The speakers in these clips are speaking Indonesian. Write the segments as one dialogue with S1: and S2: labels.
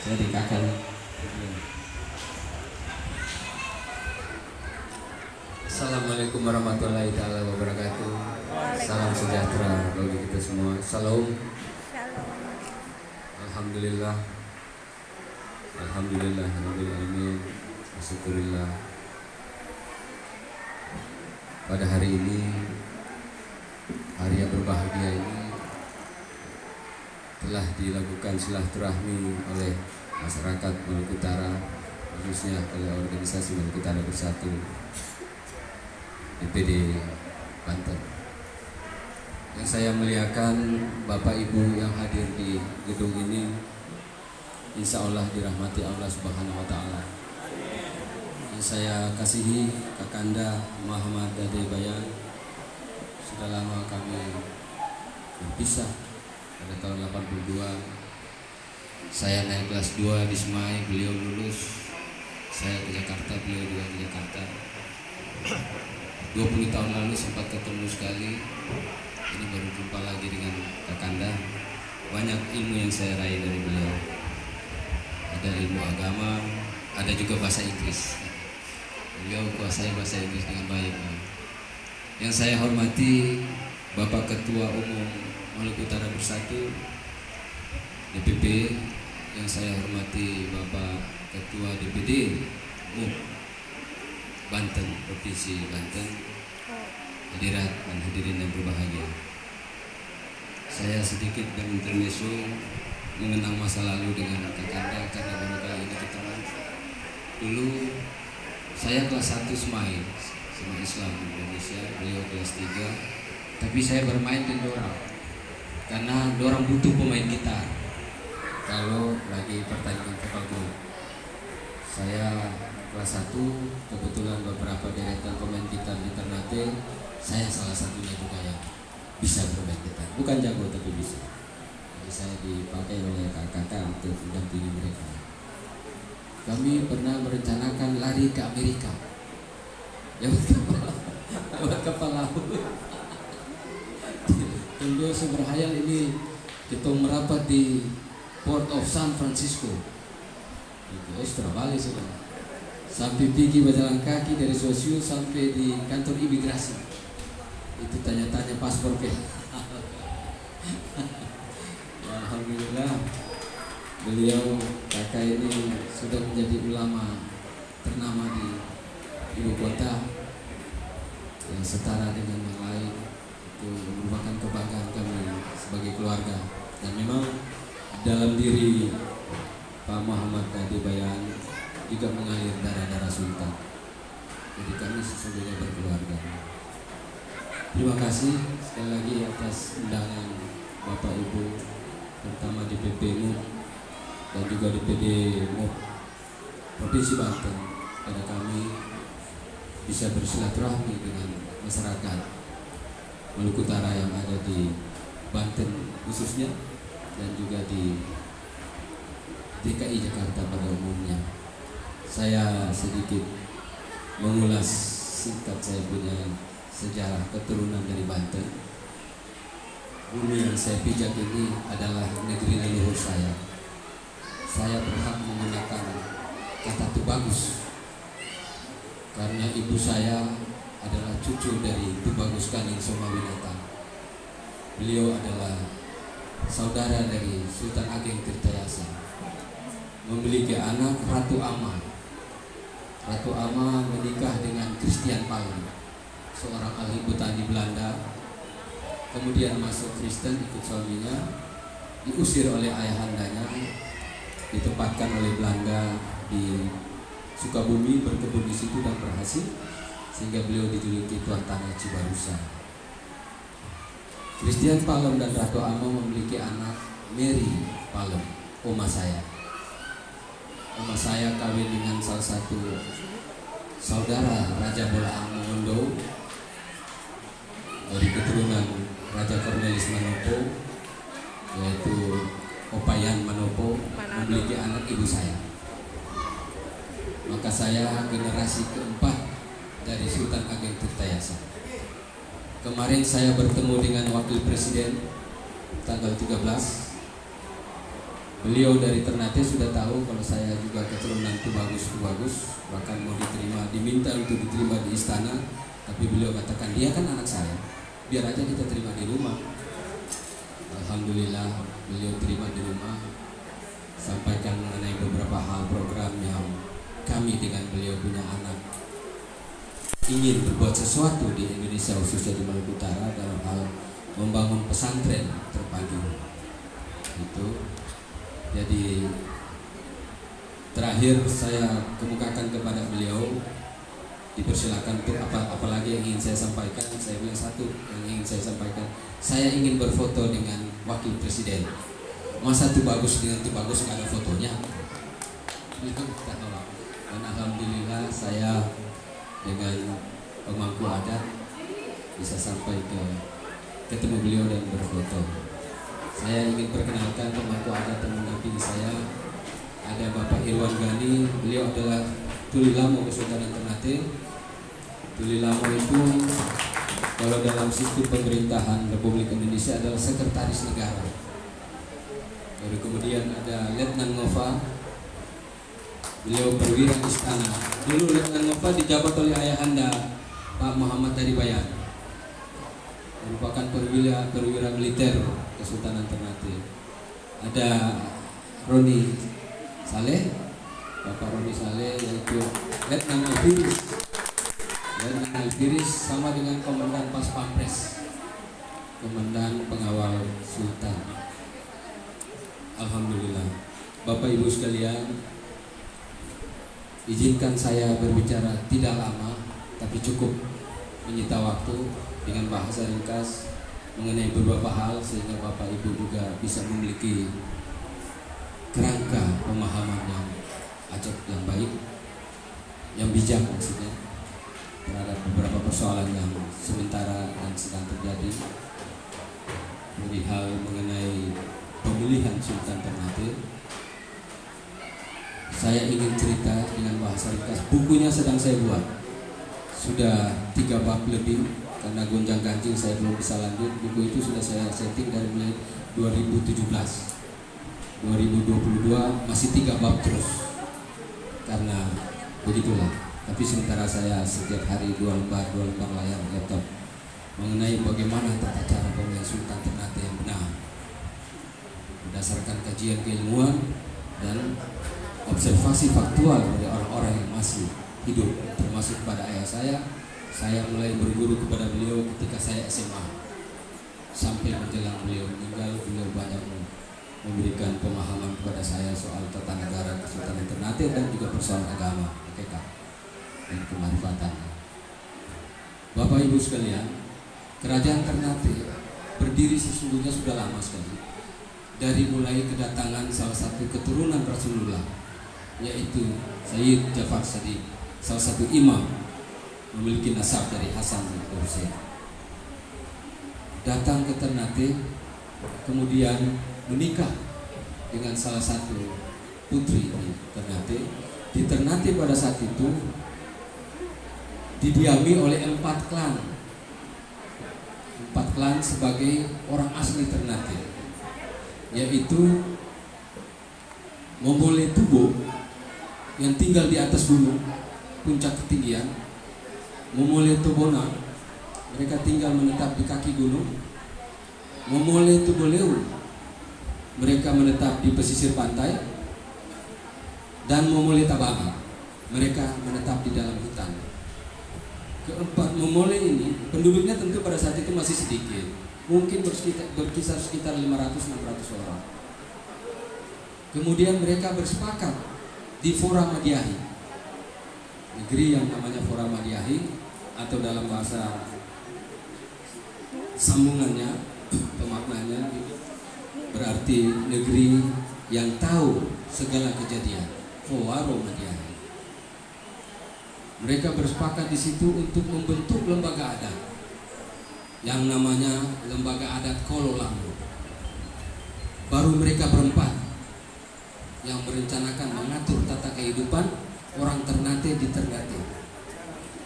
S1: Saya di kakak. Assalamualaikum warahmatullahi taala wabarakatuh. Salam sejahtera bagi kita semua. Salam. Alhamdulillah. Alhamdulillah rabbil alamin. Syukurillah. Pada hari ini, hari yang berbahagia ini, telah dilakukan silaturahmi oleh masyarakat Maluku Utara, khususnya oleh organisasi Maluku Utara Bersatu DPD Banten. Yang saya muliakan Bapak Ibu yang hadir di gedung ini, insya Allah dirahmati Allah Subhanahu Wa Taala. Yang saya kasihi Kakanda Muhammad Dade Bayan, sudah lama kami berpisah. Pada tahun 82 saya naik kelas 2 di Semai, beliau lulus, saya ke Jakarta, beliau juga ke Jakarta. 20 tahun lalu sempat ketemu sekali. Ini baru jumpa lagi dengan Kakanda. Banyak ilmu yang saya raih dari beliau. Ada ilmu agama, ada juga bahasa Inggris. Beliau kuasai bahasa Inggris dengan baik. Yang saya hormati Bapak Ketua Umum Maluku Utara Bersatu DPP, yang saya hormati Bapak Ketua DPD MUP Banten, Provinsi Banten, hadirat dan hadirin yang berbahagia. Saya sedikit berintermezzo mengenang masa lalu dengan Kakanda karena baru kali ini ketemu. Dulu saya kelas 1 Semai Islam Indonesia, beliau kelas 3, tapi saya bermain di Dorang karena dorang butuh pemain gitar kalau lagi pertandingan vokal group. Saya kelas 1, kebetulan beberapa deretan pemain gitar di Ternate, saya salah satunya juga yang bisa bermain gitar, bukan jago tapi bisa. Jadi saya dipakai oleh kakak-kakak untuk mendampingi mereka. Kami pernah merencanakan lari ke Amerika lewat kapal laut. Beliau seberhayal ini kita merapat di Port of San Francisco. Itu terbalik sudah. Sampai pergi berjalan kaki dari Sosial sampai di kantor imigrasi. Itu tanya-tanya paspor ke. Alhamdulillah beliau kakak ini sudah menjadi ulama ternama di ibu kota yang setara dengan yang lain. Itu merupakan kebanggaan kami sebagai keluarga, dan memang dalam diri Pak Muhammad Dade Bayan juga mengalir darah-darah Sultan. Jadi kami sesungguhnya berkeluarga. Terima kasih sekali lagi atas undangan Bapak Ibu, terutama DPP MUP dan juga DPD MUP Provinsi Banten, pada kami bisa bersilaturahmi dengan masyarakat Maluku Utara yang ada di Banten khususnya, dan juga di DKI Jakarta pada umumnya. Saya sedikit mengulas singkat saya punya sejarah keturunan dari Banten. Bumi yang saya pijak ini adalah negeri leluhur saya. Saya berhak menggunakan kata Tubagus karena ibu saya adalah cucu dari Tubagus Kanjeng Somawinata. Beliau adalah saudara dari Sultan Ageng Tirtayasa, memiliki anak Ratu Ama. Ratu Ama menikah dengan Christian Palem, seorang ahli botani Belanda. Kemudian masuk Kristen, ikut suaminya, diusir oleh ayahandanya, ditempatkan oleh Belanda di Sukabumi, berkebun di situ dan berhasil, sehingga beliau dijuluki Tuan Tanah Cibarusa. Christian Palem dan Ratu Ama memiliki anak Mary Palem, oma saya. Oma saya kawin dengan salah satu saudara Raja Bola Amongondo dari keturunan Raja Cornelis Manopo, yaitu Opayan Manopo, memiliki anak ibu saya. Maka saya generasi keempat dari Sultan Ageng Tirtayasa. Kemarin saya bertemu dengan Wakil Presiden tanggal 13 Beliau dari Ternate sudah tahu kalau saya juga keturunan Tubagus, bahkan mau diminta untuk diterima di istana, tapi beliau katakan dia kan anak saya, biar aja kita terima di rumah. Alhamdulillah beliau terima di rumah, sampaikan mengenai beberapa hal program yang kami dengan beliau punya anak ingin berbuat sesuatu di Indonesia, khususnya di Maluku Utara, dalam hal membangun pesantren terpadu. Itu jadi terakhir saya kemukakan kepada beliau, dipersilakan untuk apalagi yang ingin saya sampaikan. Saya bilang satu yang ingin saya sampaikan, saya ingin berfoto dengan wakil presiden. Masa Tubagus dengan Tubagus nggak ada fotonya? Dan alhamdulillah saya dengan pemangku adat bisa sampai ketemu beliau dan berfoto. Saya ingin perkenalkan pemangku adat yang mendampingi saya. Ada Bapak Irwan Gani, beliau adalah Tuli Lamo Kesultanan Ternate. Tuli Lamo itu kalau dalam sistem pemerintahan Republik Indonesia adalah sekretaris negara. Lalu kemudian ada Letnan Ngova, beliau perwira istana. Dulu Letnan Ngova dijabat oleh ayahanda Pak Muhammad Daribayan, merupakan perwira militer Kesultanan Ternate. Ada Roni Saleh, Bapak Roni Saleh, yaitu Letnan Alfiris. Letnan Alfiris sama dengan Komandan Pas Pampres, Komandan Pengawal Sultan. Alhamdulillah. Bapak Ibu sekalian, izinkan saya berbicara tidak lama, tapi cukup menyita waktu dengan bahasa ringkas mengenai beberapa hal, sehingga Bapak Ibu juga bisa memiliki kerangka pemahaman yang ajak, yang baik, yang bijak maksudnya, terhadap beberapa persoalan yang sementara dan sedang terjadi. Dari hal mengenai pemilihan Sultan Ternate, saya ingin cerita dengan bahasa ringkas. Bukunya sedang saya buat, sudah 3 bab lebih. Karena gonjang ganjing saya belum bisa lanjut. Buku itu sudah saya setting dari mulai 2017, 2022 masih 3 bab terus. Karena begitulah. Tapi sementara saya setiap hari 2 lembar layar laptop mengenai bagaimana tata cara pemilihan Sultan Ternate yang benar, berdasarkan kajian keilmuan dan observasi faktual dari orang-orang yang masih hidup, termasuk kepada ayah saya. Saya mulai berguru kepada beliau ketika saya SMA, sampai menjelang beliau meninggal. Beliau banyak memberikan pemahaman kepada saya soal tata negara Kesultanan Ternate dan juga persoalan agama, hakikat dan kemarifatan. Bapak Ibu sekalian, Kerajaan Ternate berdiri sesungguhnya sudah lama sekali. Dari mulai kedatangan salah satu keturunan Rasulullah, yaitu Sayyid Ja'far Shadiq, salah satu imam memiliki nasab dari Hasan bin Hussein, datang ke Ternate, kemudian menikah dengan salah satu putri di Ternate. Di Ternate pada saat itu didiami oleh 4 klan. 4 klan sebagai orang asli Ternate, yaitu Mombole Tubo yang tinggal di atas gunung, puncak ketinggian. Momole Tobona, mereka tinggal menetap di kaki gunung. Momole Tuboleu, mereka menetap di pesisir pantai. Dan Momole Tabanga, mereka menetap di dalam hutan. Keempat Momole ini penduduknya tentu pada saat itu masih sedikit, mungkin berkisar sekitar 500-600 orang. Kemudian mereka bersepakat di Fora Madiahi, negeri yang namanya Fora Madiahi, atau dalam bahasa sambungannya, pemaknanya berarti negeri yang tahu segala kejadian, Fora Madiahi. Mereka bersepakat di situ untuk membentuk lembaga adat yang namanya Lembaga Adat Kolo Lambo. Baru mereka berempat yang merencanakan mengatur tata kehidupan orang Ternate di Ternate,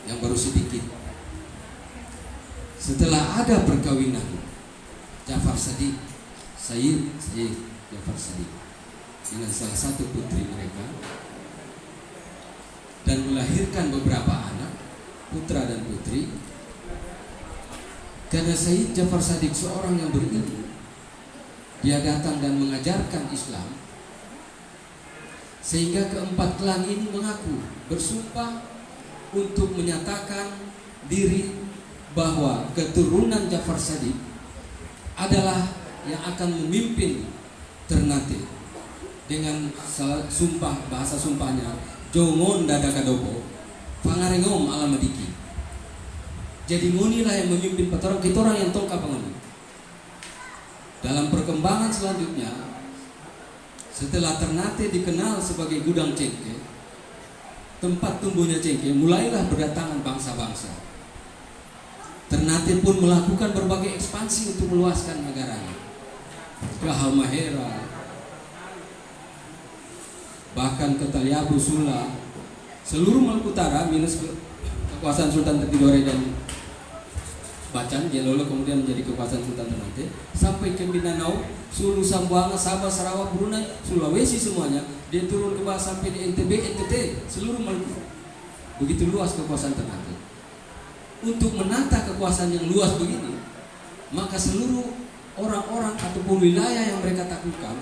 S1: yang baru sedikit. Setelah ada perkawinan Ja'far Shadiq, Sayyid Ja'far Shadiq
S2: dengan salah satu putri mereka dan melahirkan beberapa anak, putra dan putri. Karena Said Jafar Shadiq seorang yang berilmu, dia datang dan mengajarkan Islam, sehingga keempat klan ini mengaku, bersumpah untuk menyatakan diri bahwa keturunan Jafar Shadiq adalah yang akan memimpin Ternate dengan sumpah, bahasa sumpahnya Jongon dada kadopo pangarengom alamadiki. Jadi ngonilah yang memimpin patorang kita orang yang tongka pangani. Dalam perkembangan selanjutnya, setelah Ternate dikenal sebagai gudang cengkeh, tempat tumbuhnya cengkeh, mulailah berdatangan bangsa-bangsa. Ternate pun melakukan berbagai ekspansi untuk meluaskan negaranya ke Halmahera, bahkan ke Taliabu, Sula, seluruh Maluku Utara minus kekuasaan Sultan Tidore dan Bacan, Jelolo kemudian menjadi kekuasaan Sultan Ternate, sampai ke Mindanao, Sulu, Sambuanga, Sabah, Sarawak, Brunei, Sulawesi semuanya, dia turun ke bawah sampai di NTB, NTT, seluruh Maluku. Begitu luas kekuasaan Ternate. Untuk menata kekuasaan yang luas begini, maka seluruh orang-orang ataupun wilayah yang mereka taklukkan